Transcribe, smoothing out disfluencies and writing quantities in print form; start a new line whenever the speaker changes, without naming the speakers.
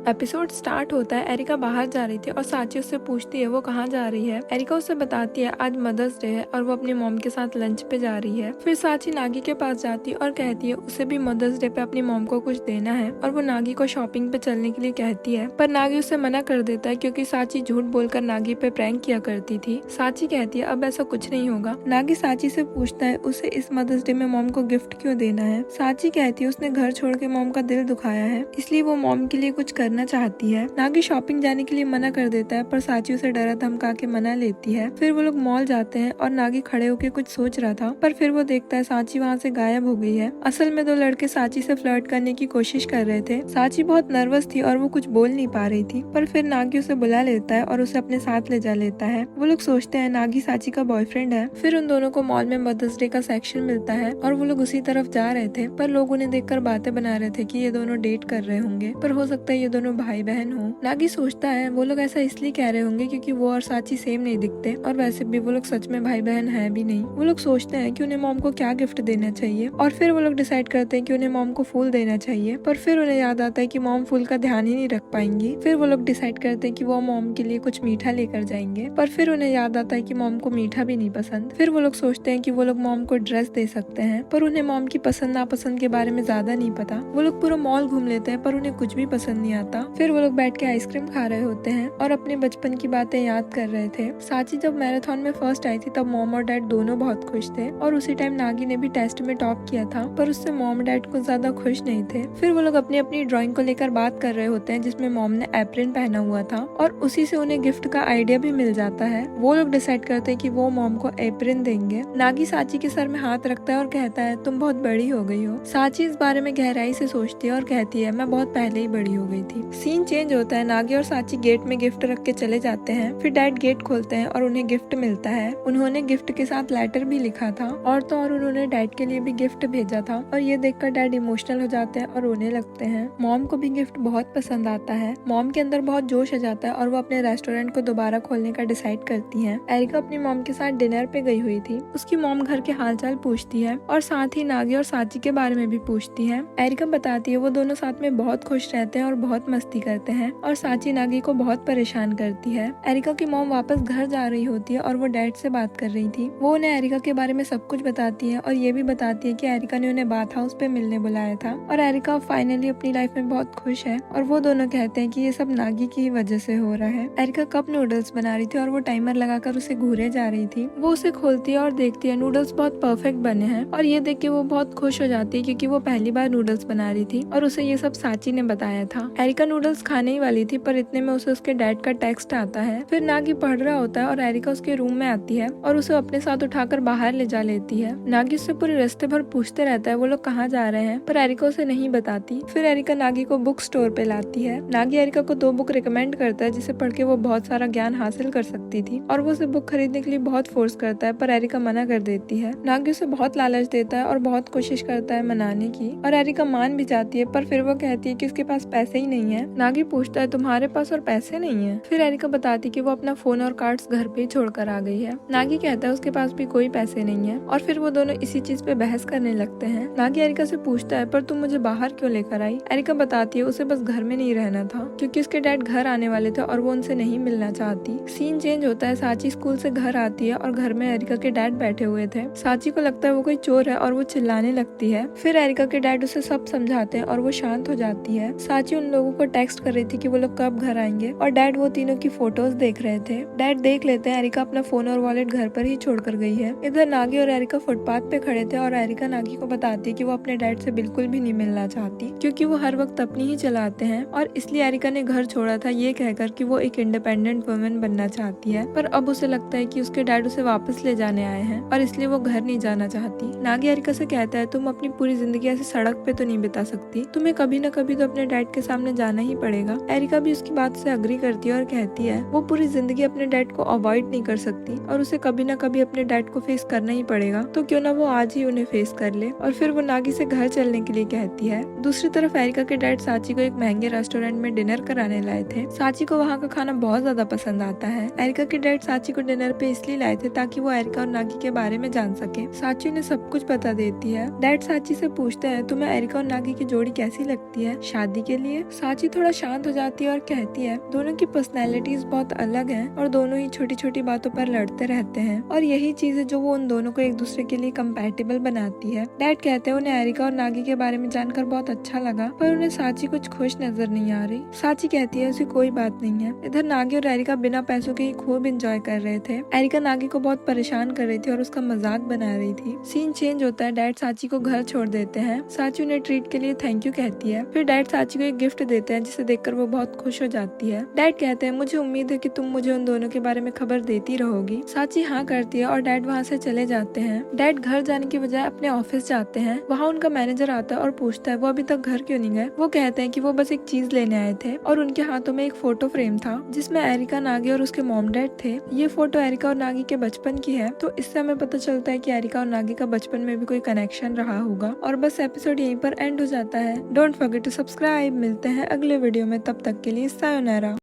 Episode start होता है। Areca बाहर जा रही थी और साची उससे पूछती है वो कहाँ जा रही है। एरिका उससे बताती है आज मदर्स डे है और वो अपनी मॉम के साथ लंच पे जा रही है। फिर साची नागी के पास जाती है और कहती है उसे भी मदर्स डे पे अपनी मॉम को कुछ देना है और वो नागी को शॉपिंग पे चलने के लिए कहती है, पर नागी उसे मना कर देता है क्योंकि साची झूठ बोलकर नागी पे प्रैंक किया करती थी। साची कहती है अब ऐसा कुछ नहीं होगा। नागी साची से पूछता है उसे इस मदर्स डे में मॉम को गिफ्ट क्यों देना है। साची कहती है उसने घर छोड़ के मॉम का दिल दुखाया है, इसलिए वो मॉम के लिए कुछ करना चाहती है। नागी शॉपिंग जाने के लिए मना कर देता है, पर साची उसे डरा धमका के मना लेती है। फिर वो लोग मॉल जाते हैं और नागी खड़े होकर कुछ सोच रहा था, पर फिर वो देखता है साची वहाँ से गायब हो गई है। असल में दो लड़के साची से फ्लर्ट करने की कोशिश कर रहे थे। साची बहुत नर्वस थी और वो कुछ बोल नहीं पा रही थी, पर फिर नागी उसे बुला लेता है और उसे अपने साथ ले जा लेता है। वो लोग सोचते हैं नागी साची का बॉयफ्रेंड है। फिर उन दोनों को मॉल में मदर्स डे का सेक्शन मिलता है और वो लोग उसी तरफ जा रहे थे, पर लोग उन्हें देखकर बातें बना रहे थे कि ये दोनों डेट कर रहे होंगे, पर हो सकता है ये दोनों भाई बहन हो। नागी सोचता है वो लोग ऐसा इसलिए कह रहे होंगे क्योंकि वो और साची सेम नहीं दिखते और वैसे भी वो लोग सच में भाई बहन है भी नहीं। वो लोग सोचते हैं कि उन्हें मॉम को क्या गिफ्ट देना चाहिए और फिर वो लोग डिसाइड करते हैं कि उन्हें मॉम को फूल देना चाहिए, पर फिर उन्हें याद आता है कि मॉम फूल का ध्यान ही नहीं रख पाएंगी। फिर वो लोग डिसाइड करते हैं कि वो मॉम के लिए कुछ मीठा लेकर जाएंगे, पर फिर उन्हें याद आता है कि मॉम को मीठा भी नहीं पसंद। फिर वो लोग सोचते हैं कि वो लोग मॉम को ड्रेस दे सकते हैं, पर उन्हें मॉम की पसंद नापसंद के बारे में ज्यादा नहीं पता। वो लोग पूरा मॉल घूम लेते हैं पर उन्हें कुछ भी पसंद नहीं आता। फिर वो लोग बैठ के आइसक्रीम खा रहे होते हैं और अपने बचपन की बातें याद कर रहे थे। साची जब मैराथन में फर्स्ट आई थी तब मॉम और डैड दोनों बहुत खुश थे और उसी टाइम नागी ने भी टेस्ट में टॉप किया था, पर उससे मॉम डैड को ज्यादा खुश नहीं थे। फिर वो लोग अपनी अपनी ड्राइंग को लेकर बात कर रहे होते हैं जिसमें मॉम ने एप्रिन पहना हुआ था और उसी से उन्हें गिफ्ट का आइडिया भी मिल जाता है। वो लोग डिसाइड करते हैं कि वो मॉम को एप्रिन देंगे। नागी साची के सर में हाथ रखता है और कहता है तुम बहुत बड़ी हो गई हो। साची इस बारे में गहराई से सोचती है और कहती है मैं बहुत पहले ही बड़ी हो गई थी। सीन चेंज होता है। नागी और साची गेट में गिफ्ट रख के चले जाते हैं। फिर डैड गेट खोलते हैं और उन्हें गिफ्ट मिलता है। उन्होंने गिफ्ट के साथ लेटर भी लिखा था और तो और उन्होंने डैड के लिए भी गिफ्ट भेजा था और ये देखकर डैड इमोशनल हो जाते हैं और रोने लगते हैं। मॉम को भी गिफ्ट बहुत पसंद आता है। मॉम के अंदर बहुत जोश आ जाता है और वो अपने रेस्टोरेंट को दोबारा खोलने का डिसाइड करती है। एरिका अपनी मॉम के साथ डिनर पे गई हुई थी। उसकी मॉम घर के हालचाल पूछती है और साथ ही नागी और साची के बारे में भी पूछती है। एरिका बताती है वो दोनों साथ में बहुत खुश रहते हैं और बहुत मस्ती करते हैं और साची नागी को बहुत परेशान करती है। एरिका की मॉम वापस घर जा रही होती है और वो डैड से बात कर रही थी। वो उन्हें एरिका के बारे में सब कुछ बताती है और ये भी बताती है कि एरिका ने उन्हें बाथ हाउस पे मिलने बुलाया था और एरिका फाइनली अपनी लाइफ में बहुत खुश है और वो दोनों कहते हैं कि ये सब नागी की वजह से हो रहा है। एरिका कप नूडल्स बना रही थी और वो टाइमर लगाकर उसे घूरे जा रही थी। वो उसे खोलती है और देखती है नूडल्स बहुत परफेक्ट बने हैं और ये देख के वो बहुत खुश हो जाती है क्योंकि वो पहली बार नूडल्स बना रही थी और उसे ये सब साची ने बताया था। एरिका नूडल्स खाने ही वाली थी पर इतने में उसे उसके डैड का टेक्स्ट आता है। फिर नागी पढ़ रहा होता है और एरिका उसके रूम में आती है और उसे अपने साथ उठाकर बाहर ले जा लेती है। नागी उससे पूरे रास्ते भर पूछते रहता है वो लोग कहाँ जा रहे हैं, पर एरिका उसे नहीं बताती। फिर एरिका नागी को बुक स्टोर पे लाती है। नागी एरिका को 2 बुक रिकमेंड करता है जिसे पढ़ के वो बहुत सारा ज्ञान हासिल कर सकती थी और वो उसे बुक खरीदने के लिए बहुत फोर्स करता है, पर एरिका मना कर देती है। नागी उसे बहुत लालच देता है और बहुत कोशिश करता है मनाने की और एरिका मान भी जाती है, पर फिर वो कहती है कि उसके पास पैसे ही नहीं है। नागी पूछता है तुम्हारे पास और पैसे नहीं है। फिर एरिका बताती है कि वो अपना फोन और कार्ड्स घर पे ही छोड़कर आ गई है। नागी कहता है उसके पास भी कोई पैसे नहीं है और फिर वो दोनों इसी चीज पे बहस करने लगते हैं। नागी एरिका से पूछता है पर तुम मुझे बाहर क्यों लेकर आई। एरिका बताती है उसे बस घर में नहीं रहना था क्योंकि उसके डैड घर आने वाले थे और वो उनसे नहीं मिलना चाहती। सीन चेंज होता है। साची स्कूल से घर आती है और घर में एरिका के डैड बैठे हुए थे। साची को लगता है वो कोई चोर है और वो चिल्लाने लगती है। फिर एरिका के डैड उसे सब समझाते हैं और वो शांत हो जाती है। साची उन लोगों को टेक्स्ट कर रही थी कि वो लोग कब घर आएंगे और डैड वो तीनों की फोटोज देख रहे थे। डैड देख लेते हैं एरिका अपना फोन और वॉलेट घर पर ही छोड़कर गई है। इधर नागी और एरिका फुटपाथ पे खड़े थे और एरिका नागी को बताती है कि वो अपने डैड से बिल्कुल भी नहीं मिलना चाहती क्योंकि वो हर वक्त अपनी ही चलाते हैं और इसलिए एरिका ने घर छोड़ा था ये कहकर कि वो एक इंडिपेंडेंट वुमेन बनना चाहती है, पर अब उसे लगता है कि उसके डैड उसे वापस ले जाने आए हैं और इसलिए वो घर नहीं जाना चाहती। नागी एरिका से कहता है तुम अपनी पूरी जिंदगी ऐसे सड़क पे तो नहीं बिता सकती, तुम्हें कभी न कभी तो अपने डैड के सामने जाना ही पड़ेगा। एरिका भी उसकी बात से अग्री करती है और कहती है वो पूरी जिंदगी अपने डैड को अवॉइड नहीं कर सकती और उसे कभी न कभी अपने डैड को फेस करना ही पड़ेगा, तो क्यों ना वो आज ही उन्हें फेस कर ले। और फिर वो नागी से घर चलने के लिए कहती है। दूसरी तरफ एरिका के डैड साची को एक महंगे रेस्टोरेंट में डिनर कराने लाए थे। साची को वहाँ का खाना बहुत ज्यादा पसंद आता है। एरिका के डैड साची को डिनर पे इसलिए लाए थे ताकि वो एरिका और नागी के बारे में जान सके। साची उन्हें सब कुछ बता देती है। डैड साची से पूछते हैं तुम्हें एरिका और नागी की जोड़ी कैसी लगती है शादी के लिए। साची साची थोड़ा शांत हो जाती है और कहती है दोनों की पर्सनैलिटीज बहुत अलग है और दोनों ही छोटी छोटी बातों पर लड़ते रहते हैं और यही चीज है जो वो उन दोनों को एक दूसरे के लिए कंपैटिबल बनाती है। डैड कहते हैं उन्हें एरिका और नागी के बारे में जानकर बहुत अच्छा लगा, पर उन्हें साची कुछ खुश नजर नहीं आ रही। साची कहती है उसे कोई बात नहीं है। इधर नागी और एरिका बिना पैसों के ही खूब इंजॉय कर रहे थे। एरिका नागी को बहुत परेशान कर रही थी और उसका मजाक बना रही थी। सीन चेंज होता है, डैड साची को घर छोड़ देते हैं। साची उन्हें ट्रीट के लिए थैंक यू कहती है। फिर डैड साची को एक गिफ्ट देते हैं जिसे देखकर वो बहुत खुश हो जाती है। डैड कहते हैं मुझे उम्मीद है कि तुम मुझे उन दोनों के बारे में खबर देती रहोगी। साची हाँ करती है और डैड वहाँ से चले जाते हैं। डैड घर जाने की बजाय अपने ऑफिस जाते हैं। वहाँ उनका मैनेजर आता है और पूछता है वो अभी तक घर क्यों नहीं गए। वो कहते हैं कि वो बस एक चीज लेने आए थे और उनके हाथों में एक फोटो फ्रेम था जिसमें एरिका, नागी और उसके मॉम डैड थे। ये फोटो एरिका और नागी के बचपन की है, तो इससे हमें पता चलता है कि एरिका और नागी का बचपन में भी कोई कनेक्शन रहा होगा। और बस एपिसोड यहीं पर एंड हो जाता है। Don't forget to subscribe. मिलते हैं अगले वीडियो में, तब तक के लिए सायोनारा।